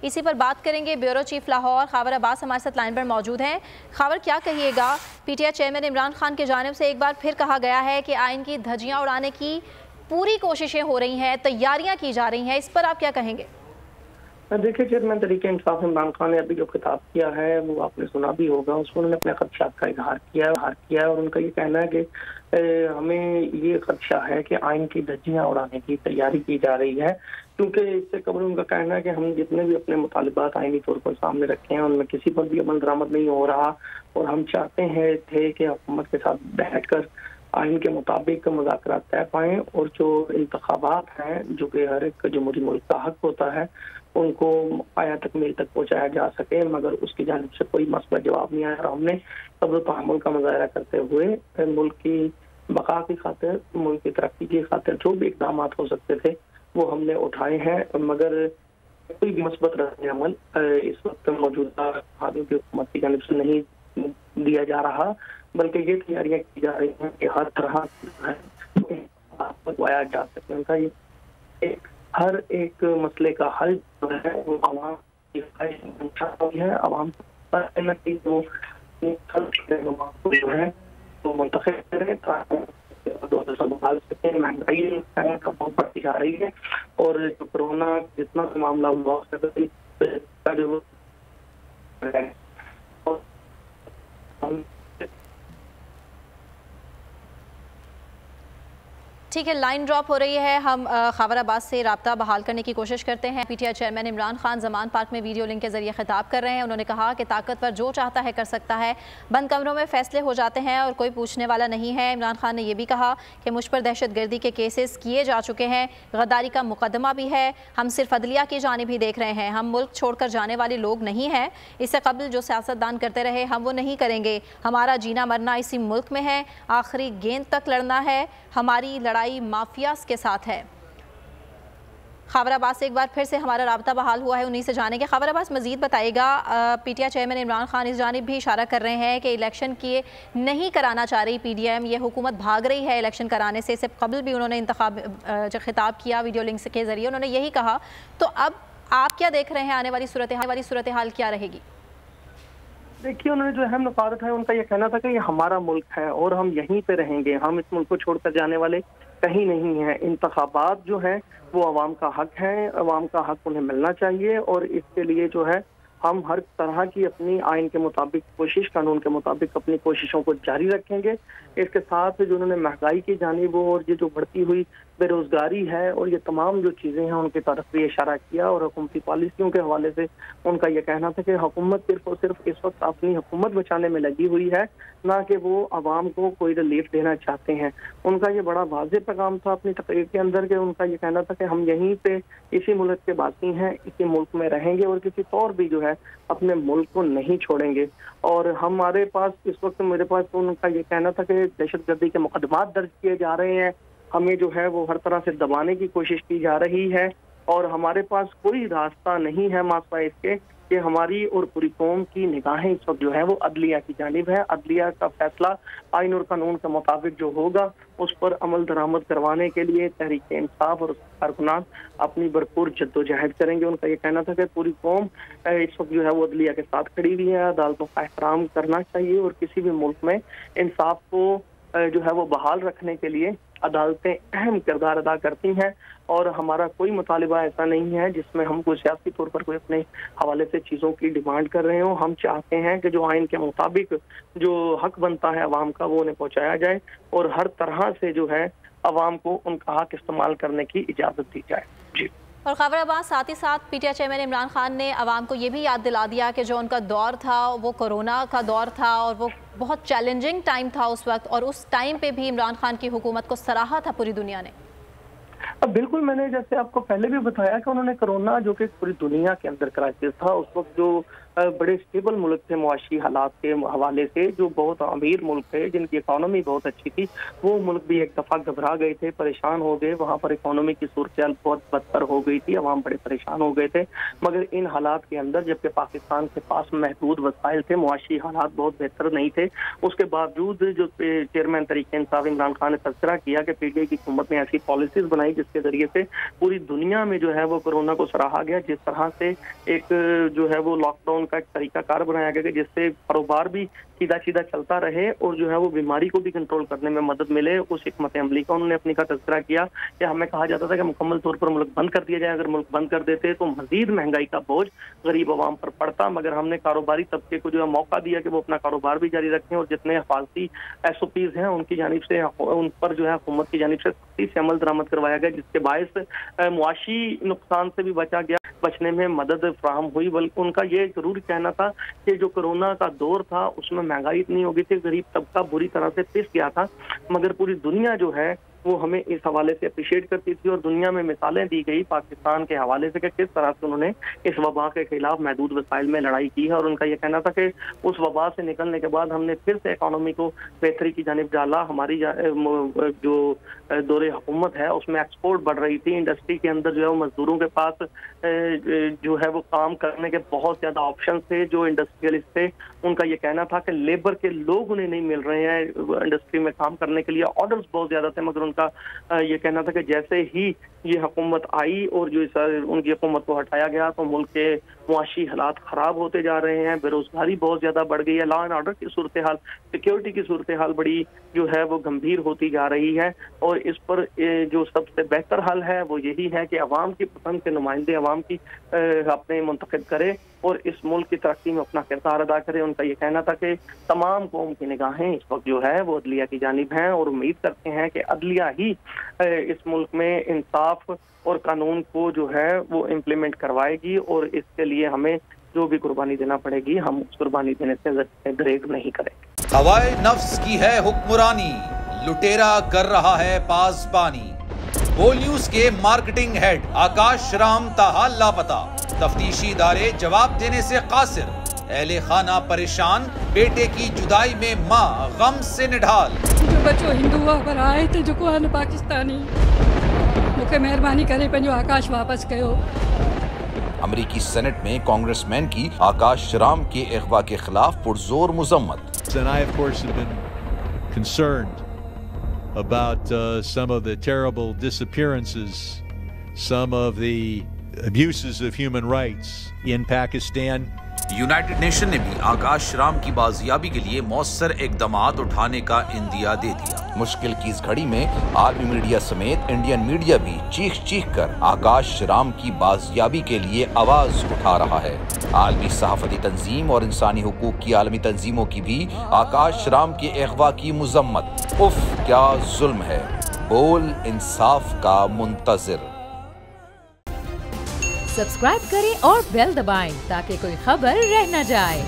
इसी पर बात करेंगे। ब्यूरो चीफ लाहौर खावर अब्बास हमारे साथ लाइन पर मौजूद हैं। खावर, क्या कहिएगा, पीटीआई चेयरमैन इमरान खान की जानिब से एक बार फिर कहा गया है कि आइन की धज्जियां उड़ाने की पूरी कोशिशें हो रही हैं, तैयारियां की जा रही हैं, इस पर आप क्या कहेंगे? देखिए, चेयरमैन तहरीक इंसाफ इमरान खान ने अभी जो खिताब किया है वो आपने सुना भी होगा। उसमें उन्होंने अपने खदशात का इजहार किया है और उनका ये कहना है कि हमें ये खदशा है कि आइन की धज्जियां उड़ाने की तैयारी की जा रही है, क्योंकि इससे कबल उनका कहना है कि हम जितने भी अपने मुतालिबात आइनी तौर पर सामने रखे हैं उनमें किसी पर भी अमल दरामद नहीं हो रहा, और हम चाहते थे कि हुकूमत के साथ बैठकर आइन के मुताबिक मुज़ाकरात तय पाएं, और जो इंतखाबात हैं जो कि हर एक जमहूरी मुल्क का हक होता है उनको आया तकमील तक पहुँचाया जा सके, मगर उसकी जानिब से कोई मस्बत जवाब नहीं आया। और हमने सब्र तहम्मुल का मुजाहरा करते हुए मुल्क की बका की खातिर, मुल्क की तरक्की की खातिर जो भी इक़दाम हो सकते थे वो हमने उठाए हैं, मगर कोई भी मस्बत रद्द अमल इस वक्त मौजूदा हालात की हुकूमत की जानिब से नहीं दिया जा रहा, बल्कि ये तैयारियां की जा रही हैं कि हर तरह पहुँचाया जा सके। उनका ये हर एक मसले का हल जो है वो आवाम की ख्वाहिश है, आवाम जो है वो मुंतखब करें ताकि महंगाई का बहुत बढ़ती जा रही है, और जो कोरोना जितना मामला हुआ जो ठीक है, लाइन ड्रॉप हो रही है। हम खावर अब्बास से राब्ता बहाल करने की कोशिश करते हैं। PTI chairman Imran Khan Zaman park में वीडियो लिंक के जरिए खिताब कर रहे हैं। उन्होंने कहा कि ताकतवर जो चाहता है कर सकता है, बंद कमरों में फैसले हो जाते हैं और कोई पूछने वाला नहीं है। इमरान खान ने यह भी कहा कि मुझ पर दहशतगर्दी के केसेस किए जा चुके हैं, गद्दारी का मुकदमा भी है, हम सिर्फ अदलिया की जानिब ही देख रहे हैं, हम मुल्क छोड़कर जाने वाले लोग नहीं हैं। इससे कबल जो सियासतदान करते रहे हम वो नहीं करेंगे। हमारा जीना मरना इसी मुल्क में है, आखिरी गेंद तक लड़ना है, हमारी लड़ाई माफिया के साथ है। खावर अब्बास से एक बार फिर से हमारा राब्ता बहाल हुआ है, उन्हीं से जानेंगे। खावर अब्बास मजीद बताएगा, पीटीआई चेयरमैन इमरान खान इस जानिब भी इशारा कर रहे हैं कि इलेक्शन किए नहीं कराना चाह रही पीडीएम, ये हुकूमत भाग रही है इलेक्शन कराने से। इससे कबल भी उन्होंने जो खिताब किया वीडियो लिंक के जरिए उन्होंने यही कहा। तो अब आप क्या देख रहे हैं, आने वाली सूरत हाल क्या रहेगी? देखिए, उन्होंने जो अहम नुकात उठाया उनका ये कहना था कि ये हमारा मुल्क है और हम यहीं पे रहेंगे, हम इस मुल्क को छोड़कर जाने वाले कहीं नहीं है। इंतखाबात जो है वो अवाम का हक है, अवाम का हक उन्हें मिलना चाहिए, और इसके लिए जो है हम हर तरह की अपनी आइन के मुताबिक कोशिश, कानून के मुताबिक अपनी कोशिशों को जारी रखेंगे। इसके साथ जो उन्होंने महंगाई की जानिब और ये जो बढ़ती हुई बेरोजगारी है और ये तमाम जो चीज़ें हैं उनकी तरफ भी इशारा किया, और हुकूमती पॉलिसियों के हवाले से उनका ये कहना था कि हुकूमत सिर्फ और सिर्फ इस वक्त अपनी हुकूमत बचाने में लगी हुई है, ना कि वो आवाम को कोई रिलीफ देना चाहते हैं। उनका ये बड़ा वाज़ेह पैगाम था अपनी तकरीर के अंदर, कि उनका ये कहना था कि हम यहीं पे इसी मुल्क के बाकी हैं, इसी मुल्क में रहेंगे और किसी तौर भी जो है अपने मुल्क को नहीं छोड़ेंगे। और हमारे पास इस वक्त, मेरे पास तो उनका ये कहना था कि दहशतगर्दी के मुकदमात दर्ज किए जा रहे हैं, हमें जो है वो हर तरह से दबाने की कोशिश की जा रही है, और हमारे पास कोई रास्ता नहीं है मास्वा इसके कि हमारी और पूरी कौम की निगाहें इस वक्त जो है वो अदलिया की जानिब है। अदलिया का फैसला आइन और कानून के मुताबिक जो होगा उस पर अमल दरामद करवाने के लिए तहरीक इंसाफ और कारकुनान अपनी भरपूर जद्दोजहद करेंगे। उनका ये कहना था कि पूरी कौम इस वक्त जो है वो अदलिया के साथ खड़ी हुई है, अदालतों का एहतराम करना चाहिए, और किसी भी मुल्क में इंसाफ को जो है वो बहाल रखने के लिए अदालतें अहम किरदार अदा करती हैं, और हमारा कोई मुतालिबा ऐसा नहीं है जिसमें हम कोई सियासी तौर पर कोई अपने हवाले से चीज़ों की डिमांड कर रहे हो। हम चाहते हैं कि जो आइन के मुताबिक जो हक बनता है अवाम का वो उन्हें पहुँचाया जाए, और हर तरह से जो है अवाम को उनका हक इस्तेमाल करने की इजाज़त दी जाए। जी। और खबर अब्बास, साथ ही साथ पीटीआई चेयरमैन इमरान खान ने आवाम को ये भी याद दिला दिया कि जो उनका दौर था वो कोरोना का दौर था, और वो बहुत चैलेंजिंग टाइम था उस वक्त, और उस टाइम पे भी इमरान खान की हुकूमत को सराहा था पूरी दुनिया ने। अब बिल्कुल, मैंने जैसे आपको पहले भी बताया कि उन्होंने कोरोना जो कि पूरी दुनिया के अंदर क्राइसिस था, उस वक्त जो बड़े स्टेबल मुल्क थे मुआशी हालात के हवाले से, जो बहुत अमीर मुल्क थे, जिनकी इकॉनमी बहुत अच्छी थी, वो मुल्क भी एक दफ़ा घबरा गए थे, परेशान हो गए। वहाँ पर इकॉनमी की सूरत बहुत बदतर हो गई थी, अवाम बड़े परेशान हो गए थे। मगर इन हालात के अंदर जबकि पाकिस्तान के पास महदूद वसाइल थे, मुआशी हालात बहुत बेहतर नहीं थे, उसके बावजूद जो चेयरमैन तहरीक इंसाफ इमरान खान ने तस्करा किया कि पीटीआई की हुकूमत ने ऐसी पॉलिसीज बनाई जिसके जरिए से पूरी दुनिया में जो है वो कोरोना को सराहा गया। जिस तरह से एक जो है वो लॉकडाउन का एक तरीकाकार बनाया गया जिससे कारोबार भी सीधा सीधा चलता रहे और जो है वो बीमारी को भी कंट्रोल करने में मदद मिले, उस हिकमत अमली का उन्होंने अपनी का तज़किरा किया कि हमें कहा जाता था कि मुकम्मल तौर पर मुल्क बंद कर दिया जाए, अगर मुल्क बंद कर देते तो मजीद महंगाई का बोझ गरीब आवाम पर पड़ता, मगर हमने कारोबारी तबके को जो है मौका दिया कि वो अपना कारोबार भी जारी रखें और जितने हिफाजती SOPs हैं उनकी जानिब से उन पर जो है हुकूमत की जानिब से सख्ती से अमल दरामद करवाया गया, जिसके बायस मुआशी नुकसान से भी बचने में मदद फराहम हुई। बल्कि उनका ये जरूर कहना था कि जो कोरोना का दौर था उसमें महंगाई इतनी हो गई थी, गरीब तबका बुरी तरह से पिस गया था, मगर पूरी दुनिया जो है वो हमें इस हवाले से अप्रिशिएट करती थी और दुनिया में मिसालें दी गई पाकिस्तान के हवाले से कि किस तरह से उन्होंने इस वबा के खिलाफ महदूद वसाइल में लड़ाई की है। और उनका यह कहना था कि उस वबा से निकलने के बाद हमने फिर से इकॉनमी को बेहतरी की जानिब डाला, हमारी जो दौरे हुकूमत है उसमें एक्सपोर्ट बढ़ रही थी, इंडस्ट्री के अंदर जो है वो मजदूरों के पास जो है वो काम करने के बहुत ज़्यादा ऑप्शन थे। जो इंडस्ट्रियलिस्ट थे उनका ये कहना था कि लेबर के लोग उन्हें नहीं मिल रहे हैं इंडस्ट्री में काम करने के लिए, ऑर्डर्स बहुत ज़्यादा थे, मगर उनका ये कहना था कि जैसे ही ये हुकूमत आई और जो उनकी हुकूमत को हटाया गया तो मुल्क के मुआशी हालात ख़राब होते जा रहे हैं, बेरोजगारी बहुत ज़्यादा बढ़ गई है, लॉ एंड ऑर्डर की सूरत हाल, सिक्योरिटी की सूरत हाल बड़ी जो है वो गंभीर होती जा रही है। और इस पर जो सबसे बेहतर हल है वो यही है कि अवाम की पसंद के नुमाइंदे अवाम की अपने मुंतखब करे और इस मुल्क की तरक्की में अपना किरदार अदा करे। उनका ये कहना था कि तमाम कौम की निगाहें इस वक्त जो है वो अदलिया की जानिब हैं और उम्मीद करते हैं कि अदलिया ही इस मुल्क में इंसाफ और कानून को जो है वो इम्प्लीमेंट करवाएगी और इसके लिए हमें जो भी कुर्बानी देना पड़ेगी हम उस कुर्बानी देने से दरेग नहीं करेंगे। हवाए नफ्स की है हुक्मरानी, लुटेरा कर रहा है पासबानी। बोल न्यूज के मार्केटिंग हेड आकाश राम ताहा लापता, तफ्तीशी इदारे जवाब देने से कासिर, अहले खाना परेशान, बेटे की जुदाई में माँ गम से निढाल। जो बच्चों हिंदू पर आए थे जो को पाकिस्तानी मुझे मेहरबानी करे पंहिंजो आकाश वापस कयो। अमेरिकी सेनेट में कांग्रेसमैन की आकाश राम के अगवा के खिलाफ पुरजोर मुजम्मत। And I, of course, have been concerned about some of the terrible disappearances, some of the abuses of human rights in Pakistan. United nation ने भी आकाश राम की बाजियाबी के लिए मौसर इकदामात उठाने का इंदिया दे दिया। मुश्किल की इस घड़ी में आलमी मीडिया समेत इंडियन मीडिया भी चीख चीख कर आकाश राम की बाजियाबी के लिए आवाज उठा रहा है। आलमी सहाफती तंजीम और इंसानी हुकूक की आलमी तंजीमों की भी आकाश राम के अगवा की मुजम्मत। उफ क्या जुल्म है, बोल इंसाफ का मुंतजिर। सब्सक्राइब करें और बेल दबाएं ताकि कोई खबर रह न जाए।